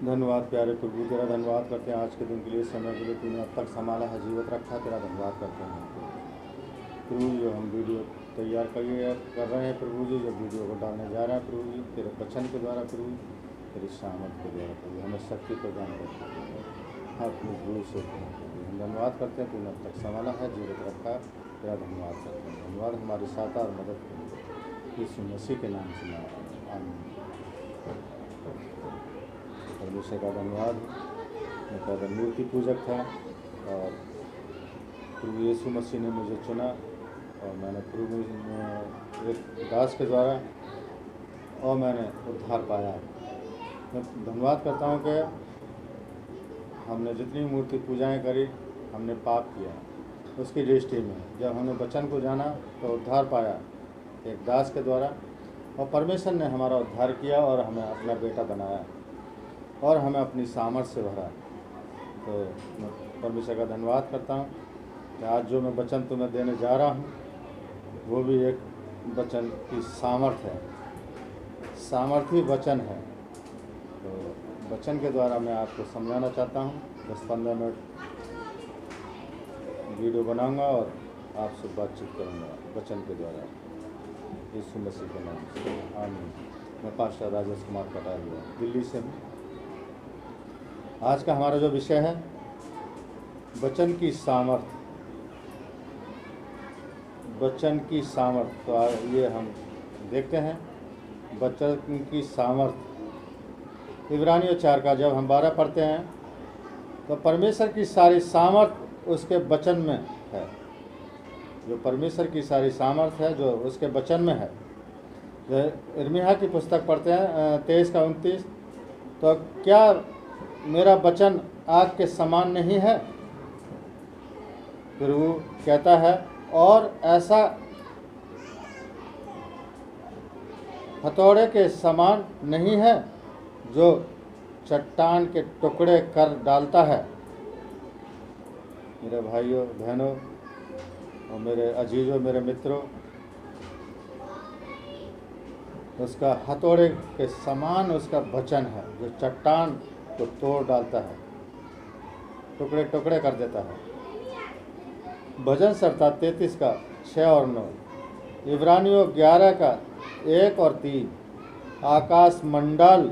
धन्यवाद प्यारे प्रभु, तेरा धन्यवाद करते हैं आज के दिन के लिए, समय के लिए तूने अब तक संभाला है, जीवित रखा। तेरा धन्यवाद करते हैं प्रभु। जो हम वीडियो तैयार कर रहे हैं प्रभु जी, जो वीडियो को डालने जा रहे हैं प्रभु जी, तेरे वचन के द्वारा प्रभु, तेरी सामर्थ के द्वारा प्रभु, हमें शक्ति प्रदान करते हैं अपने गुरु से। हम धन्यवाद करते हैं तूने अब तक संभाला है, जीवित रखा। तेरा धन्यवाद करते हैं। धन्यवाद हमारी सहायता और मदद के लिए यीशु मसीह के नाम से आमीन। परमेश्वर का धन्यवाद। मैं पहले मूर्ति पूजक था और प्रभु यीशु मसीह ने मुझे चुना और मैंने प्रभु एक दास के द्वारा और मैंने उद्धार पाया। मैं धन्यवाद करता हूँ कि हमने जितनी मूर्ति पूजाएं करी, हमने पाप किया उसकी दृष्टि में। जब हमने वचन को जाना तो उद्धार पाया एक दास के द्वारा, और परमेश्वर ने हमारा उद्धार किया और हमें अपना बेटा बनाया और हमें अपनी सामर्थ से भरा। तो मैं परमेश्वर का धन्यवाद करता हूँ कि आज जो मैं वचन तुम्हें देने जा रहा हूँ वो भी एक वचन की सामर्थ है, सामर्थी वचन है। तो वचन के द्वारा मैं आपको समझाना चाहता हूँ। 10-15 मिनट वीडियो बनाऊंगा और आपसे बातचीत करूँगा वचन के द्वारा, यीशु मसीह के नाम से आमीन। मैं पास्टर राजेश कुमार कटारिया दिल्ली से हूँ। आज का हमारा जो विषय है वचन की सामर्थ, वचन की सामर्थ। तो ये हम देखते हैं वचन की सामर्थ। इब्रानियों 4 का जब हम 12 पढ़ते हैं तो परमेश्वर की सारी सामर्थ उसके वचन में है। जो परमेश्वर की सारी सामर्थ है जो उसके वचन में है। यिर्मयाह की पुस्तक पढ़ते हैं 23 का 29, तो क्या मेरा वचन आग के समान नहीं है? फिर वो कहता है और ऐसा हथौड़े के समान नहीं है जो चट्टान के टुकड़े कर डालता है। मेरे भाइयों बहनों और मेरे अजीजों, मेरे मित्रों, उसका हथौड़े के समान उसका वचन है जो चट्टान को तोड़ डालता है, टुकड़े टुकड़े कर देता है। भजन संहिता 33 का 6 और 9, इब्रानियों 11 का 1 और 3, आकाश मंडल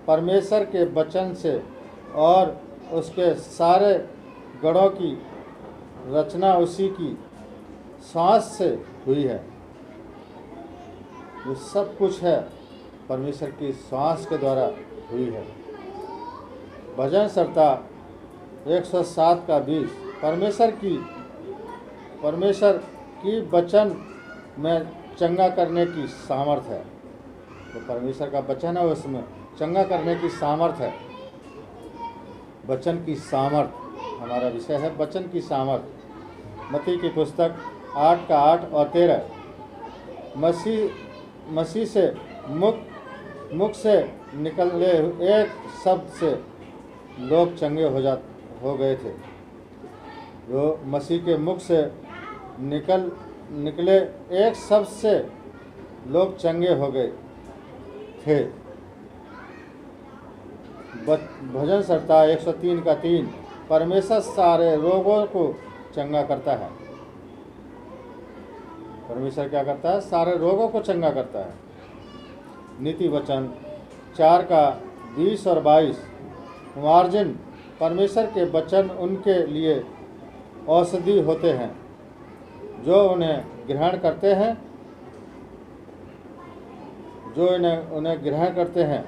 परमेश्वर के वचन से और उसके सारे गणों की रचना उसी की सांस से हुई है। जो सब कुछ है परमेश्वर की सांस के द्वारा हुई है। भजन संहिता 107 का 20, परमेश्वर की वचन में चंगा करने की सामर्थ है। तो परमेश्वर का वचन है उसमें चंगा करने की सामर्थ है। वचन की सामर्थ हमारा विषय है, वचन की सामर्थ। मत्ती की पुस्तक 8 का 8 और 13, मसीह से मुख से निकले एक शब्द से लोग चंगे हो गए थे। जो मसीह के मुख से निकले एक शब्द से लोग चंगे हो गए थे। भजन संहिता 103 का 3, परमेश्वर सारे रोगों को चंगा करता है। परमेश्वर क्या करता है? सारे रोगों को चंगा करता है। नीति वचन 4 का 20 और 22, मार्जिन परमेश्वर के वचन उनके लिए औषधि होते हैं जो उन्हें ग्रहण करते हैं, जो उन्हें ग्रहण करते हैं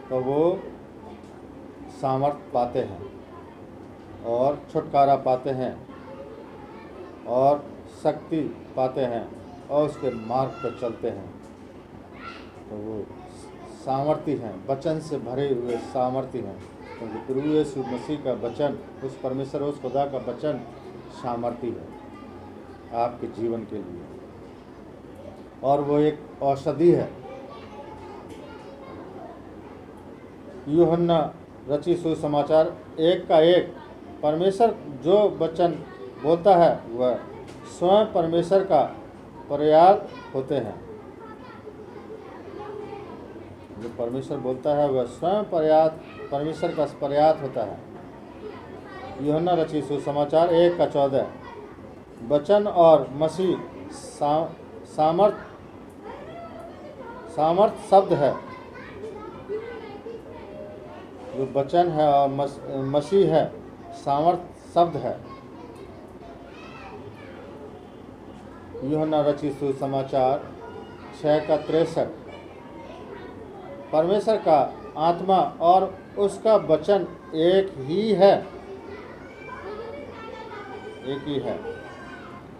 तो वो सामर्थ पाते हैं और छुटकारा पाते हैं और शक्ति पाते हैं और उसके मार्ग पर चलते हैं। तो वो सामर्थी हैं, वचन से भरे हुए सामर्थी हैं, क्योंकि प्रभु यीशु मसीह का वचन, उस परमेश्वर उस खुदा का वचन सामर्थी है आपके जीवन के लिए, और वो एक औषधि है। यूहन्ना रची सुसमाचार 1 का 1, परमेश्वर जो वचन बोलता है वह स्वयं परमेश्वर का पर्याय होते हैं। जो परमेश्वर बोलता है वह स्वयं पर्यात परमेश्वर का पर्यात होता है। यूहन्ना रचित सुसमाचार 1:14। वचन और मसीह सामर्थ शब्द है। जो वचन है और मसीह है, सामर्थ शब्द है। यूहन्ना रचित सुसमाचार 6:63। परमेश्वर का आत्मा और उसका वचन एक ही है।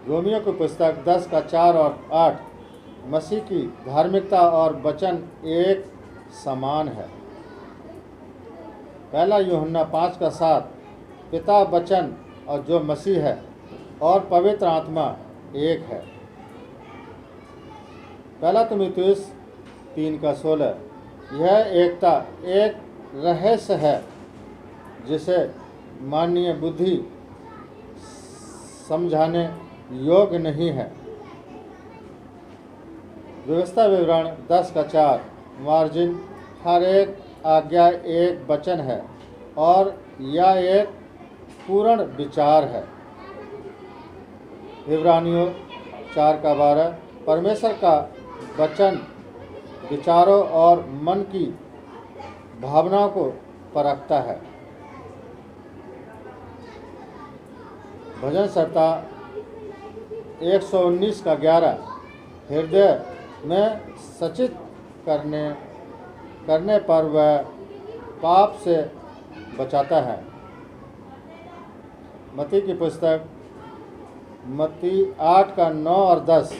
रोमियो की पुस्तक 10:4 और 8। मसीह की धार्मिकता और वचन एक समान है। पहला यूहन्ना 5:7। पिता, वचन और जो मसीह है और पवित्र आत्मा एक है। पहला तीमुथियुस 3:16। यह एकता एक रहस्य है जिसे मानवीय बुद्धि समझाने योग्य नहीं है। व्यवस्था विवरण 10:4। मार्जिन हर एक आज्ञा एक वचन है और यह एक पूर्ण विचार है। इब्रानियों 4:12। परमेश्वर का वचन विचारों और मन की भावनाओं को परखता है। भजन संहिता 119:11। हृदय में सचित करने पर वह पाप से बचाता है। मत्ती की पुस्तक मत्ती 8:9 और 10।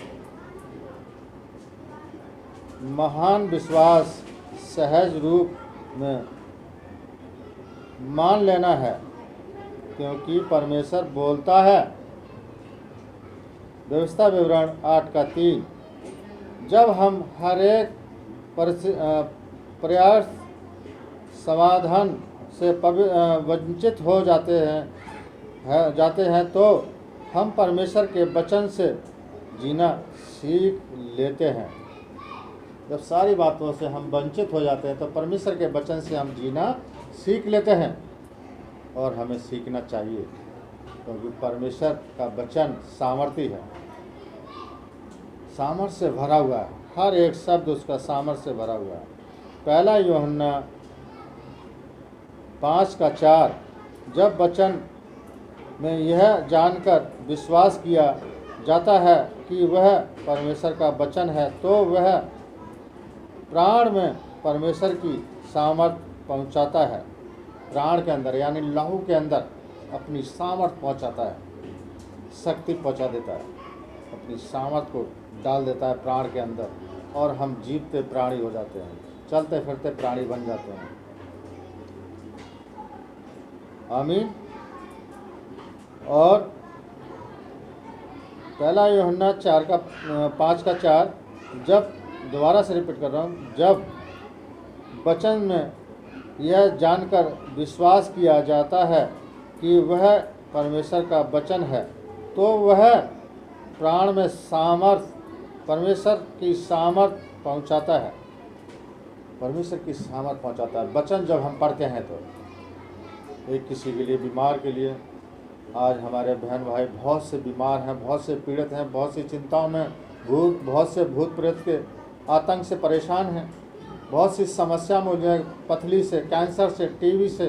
महान विश्वास सहज रूप में मान लेना है क्योंकि परमेश्वर बोलता है। व्यवस्था विवरण 8:3। जब हम हर एक प्रयास समाधान से वंचित हो जाते हैं तो हम परमेश्वर के वचन से जीना सीख लेते हैं। जब सारी बातों से हम वंचित हो जाते हैं तो परमेश्वर के वचन से हम जीना सीख लेते हैं, और हमें सीखना चाहिए क्योंकि परमेश्वर का वचन सामर्थी है, सामर्थ से भरा हुआ है। हर एक शब्द उसका सामर्थ से भरा हुआ है। पहला यूहन्ना 5:4। जब वचन में यह जानकर विश्वास किया जाता है कि वह परमेश्वर का वचन है तो वह प्राण में परमेश्वर की सामर्थ पहुंचाता है। प्राण के अंदर यानी लहू के अंदर अपनी सामर्थ पहुंचाता है, शक्ति पहुंचा देता है, अपनी सामर्थ को डाल देता है प्राण के अंदर, और हम जीवते प्राणी हो जाते हैं, चलते फिरते प्राणी बन जाते हैं। आमीन। और पहला यूहन्ना 5:4। जब दोबारा से रिपीट कर रहा हूँ, जब वचन में यह जानकर विश्वास किया जाता है कि वह परमेश्वर का वचन है तो वह प्राण में परमेश्वर की सामर्थ पहुंचाता है। परमेश्वर की सामर्थ पहुंचाता है वचन जब हम पढ़ते हैं तो। एक किसी के लिए, बीमार के लिए, आज हमारे बहन भाई बहुत से बीमार हैं, बहुत से पीड़ित हैं, बहुत सी चिंताओं में, बहुत से भूत प्रेत के आतंक से परेशान हैं, बहुत सी समस्या में उलझे, पथरी से, कैंसर से, टीबी से,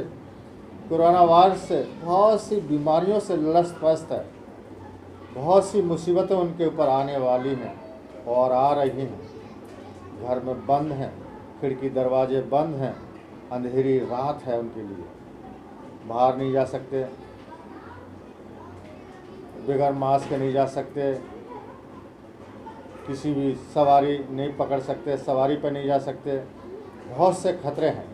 कोरोना वायरस से, बहुत सी बीमारियों से लस्त-पस्त है। बहुत सी मुसीबतें उनके ऊपर आने वाली हैं और आ रही हैं। घर में बंद हैं, खिड़की दरवाजे बंद हैं, अंधेरी रात है उनके लिए, बाहर नहीं जा सकते, बगैर मास्क के नहीं जा सकते, किसी भी सवारी नहीं पकड़ सकते, सवारी पर नहीं जा सकते। बहुत से खतरे हैं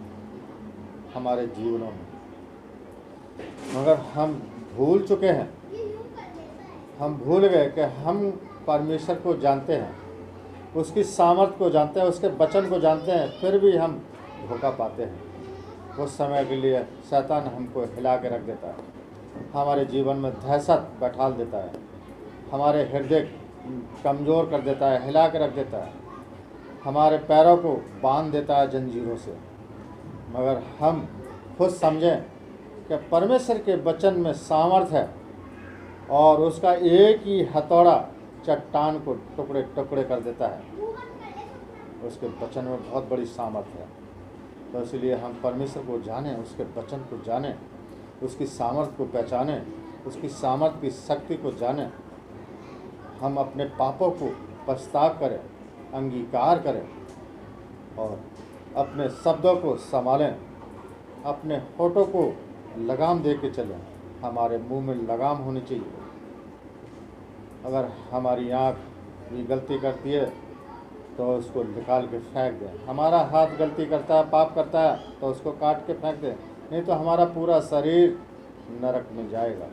हमारे जीवनों में, मगर हम भूल चुके हैं, हम भूल गए कि हम परमेश्वर को जानते हैं, उसकी सामर्थ को जानते हैं, उसके वचन को जानते हैं, फिर भी हम धोखा पाते हैं। उस समय के लिए शैतान हमको हिला के रख देता है, हमारे जीवन में दहशत बैठाल देता है, हमारे हृदय कमज़ोर कर देता है, हिला के रख देता है। हमारे पैरों को बांध देता है जंजीरों से, मगर हम खुद समझें कि परमेश्वर के वचन में सामर्थ्य है और उसका एक ही हथौड़ा चट्टान को टुकड़े टुकड़े कर देता है। उसके वचन में बहुत बड़ी सामर्थ्य है। तो इसलिए हम परमेश्वर को जानें, उसके वचन को जानें, उसकी सामर्थ्य को पहचानें, उसकी सामर्थ्य की शक्ति को जानें। हम अपने पापों को पछताव करें, अंगीकार करें और अपने शब्दों को संभालें, अपने होठों को लगाम दे के चलें। हमारे मुंह में लगाम होनी चाहिए। अगर हमारी आँख भी गलती करती है तो उसको निकाल के फेंक दें। हमारा हाथ गलती करता है, पाप करता है, तो उसको काट के फेंक दें, नहीं तो हमारा पूरा शरीर नरक में जाएगा।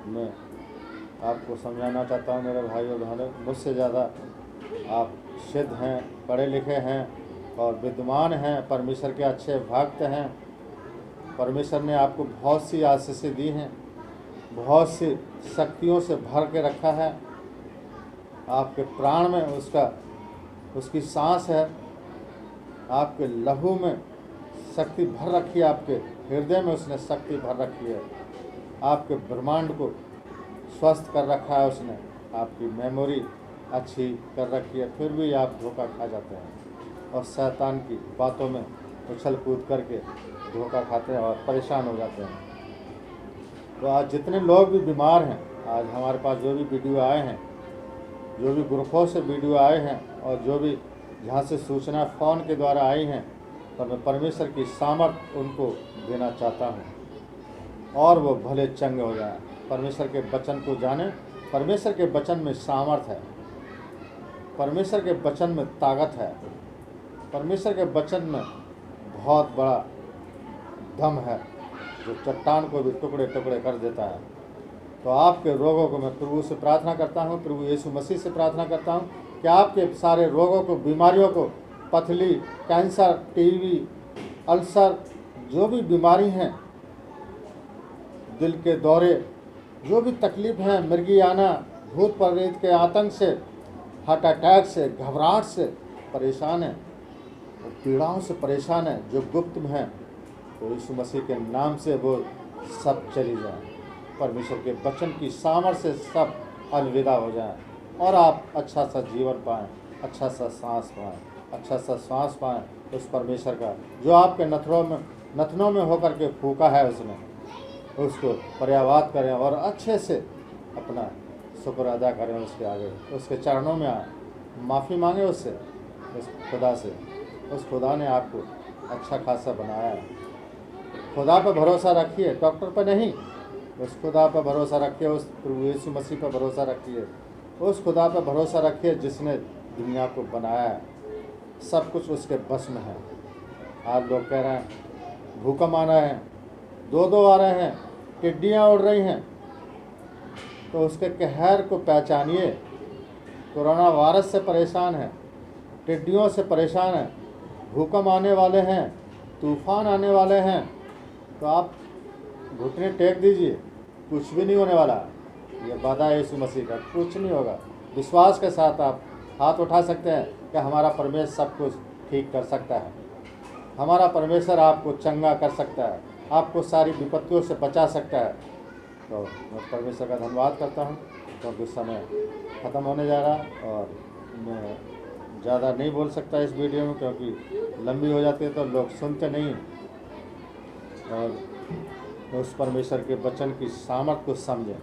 मैं आपको समझाना चाहता हूँ मेरे भाई और बहनों, मुझसे ज़्यादा आप सिद्ध हैं, पढ़े लिखे हैं और विद्वान हैं, परमेश्वर के अच्छे भक्त हैं। परमेश्वर ने आपको बहुत सी आशीषें दी हैं, बहुत सी शक्तियों से भर के रखा है। आपके प्राण में उसकी सांस है, आपके लहू में शक्ति भर रखी है, आपके हृदय में उसने शक्ति भर रखी है, आपके ब्रह्मांड को स्वस्थ कर रखा है उसने, आपकी मेमोरी अच्छी कर रखी है। फिर भी आप धोखा खा जाते हैं और शैतान की बातों में उछल कूद करके धोखा खाते हैं और परेशान हो जाते हैं। तो आज जितने लोग भी बीमार हैं, आज हमारे पास जो भी वीडियो आए हैं, जो भी ग्रुपों से वीडियो आए हैं और जो भी जहाँ से सूचना फ़ोन के द्वारा आई हैं, तो मैं परमेश्वर की सामर्थ उनको देना चाहता हूँ और वो भले चंगे हो जाएं। परमेश्वर के वचन को जानें। परमेश्वर के वचन में सामर्थ है, परमेश्वर के वचन में ताकत है, परमेश्वर के वचन में बहुत बड़ा दम है जो चट्टान को भी टुकड़े टुकड़े कर देता है। तो आपके रोगों को मैं प्रभु से प्रार्थना करता हूँ, प्रभु यीशु मसीह से प्रार्थना करता हूँ कि आपके सारे रोगों को, बीमारियों को, पथली, कैंसर, टीबी, अल्सर, जो भी बीमारी हैं, दिल के दौरे, जो भी तकलीफ हैं, मिर्गियाना, भूत प्रेत के आतंक से, हार्ट अटैक से, घबराहट से परेशान है, पीड़ाओं से परेशान है, जो गुप्त में हैं, तो यीशु मसीह के नाम से वो सब चली जाए। परमेश्वर के वचन की सामर्थ्य से सब अलविदा हो जाएं और आप अच्छा सा जीवन पाएं, अच्छा सा सांस पाएं, अच्छा सा सांस पाएं उस परमेश्वर का जो आपके नथनों में होकर के फूका है उसने, उसको पर्यावाद करें और अच्छे से अपना शुक्र अदा करें उसके आगे, उसके चरणों में आए, माफ़ी मांगे उससे, उस खुदा से। उस खुदा ने आपको अच्छा खासा बनाया है। खुदा पर भरोसा रखिए, डॉक्टर पर नहीं। उस खुदा पर भरोसा रखिए, उस प्रभु यीशु मसीह पर भरोसा रखिए, उस खुदा पर भरोसा रखिए जिसने दुनिया को बनाया है। सब कुछ उसके बस में है। आज लोग कह रहे हैं भूकंप आ रहे हैं, दो आ रहे हैं, टिड्डियाँ उड़ रही हैं, तो उसके कहर को पहचानिए। कोरोना वायरस से परेशान है, टिड्डियों से परेशान है, भूकंप आने वाले हैं, तूफान आने वाले हैं, तो आप घुटने टेक दीजिए, कुछ भी नहीं होने वाला। ये वादा है यीशु मसीह का, कुछ नहीं होगा। विश्वास के साथ आप हाथ उठा सकते हैं कि हमारा परमेश्वर सब कुछ ठीक कर सकता है, हमारा परमेश्वर आपको चंगा कर सकता है, आपको सारी विपत्तियों से बचा सकता है। तो मैं परमेश्वर का धन्यवाद करता हूँ क्योंकि समय ख़त्म होने जा रहा और मैं ज़्यादा नहीं बोल सकता इस वीडियो में क्योंकि लंबी हो जाती है तो लोग सुनते नहीं। और उस परमेश्वर के वचन की सामर्थ को समझें।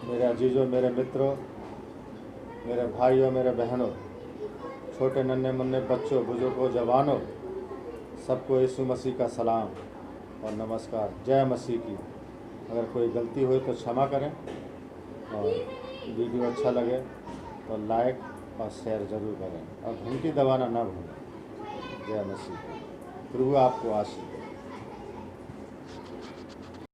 मेरे अजीजों, मेरे मित्रों, मेरे भाइयों, मेरे बहनों, छोटे नन्हे मुन्ने बच्चों, बुजुर्गों, जवानों, सबको यीशु मसीह का सलाम और नमस्कार। जय मसीह की। अगर कोई गलती हुई तो क्षमा करें और वीडियो अच्छा लगे तो लाइक और शेयर ज़रूर करें और घंटी दबाना ना भूलें। जय मसीह। प्रभु आपको आशीष।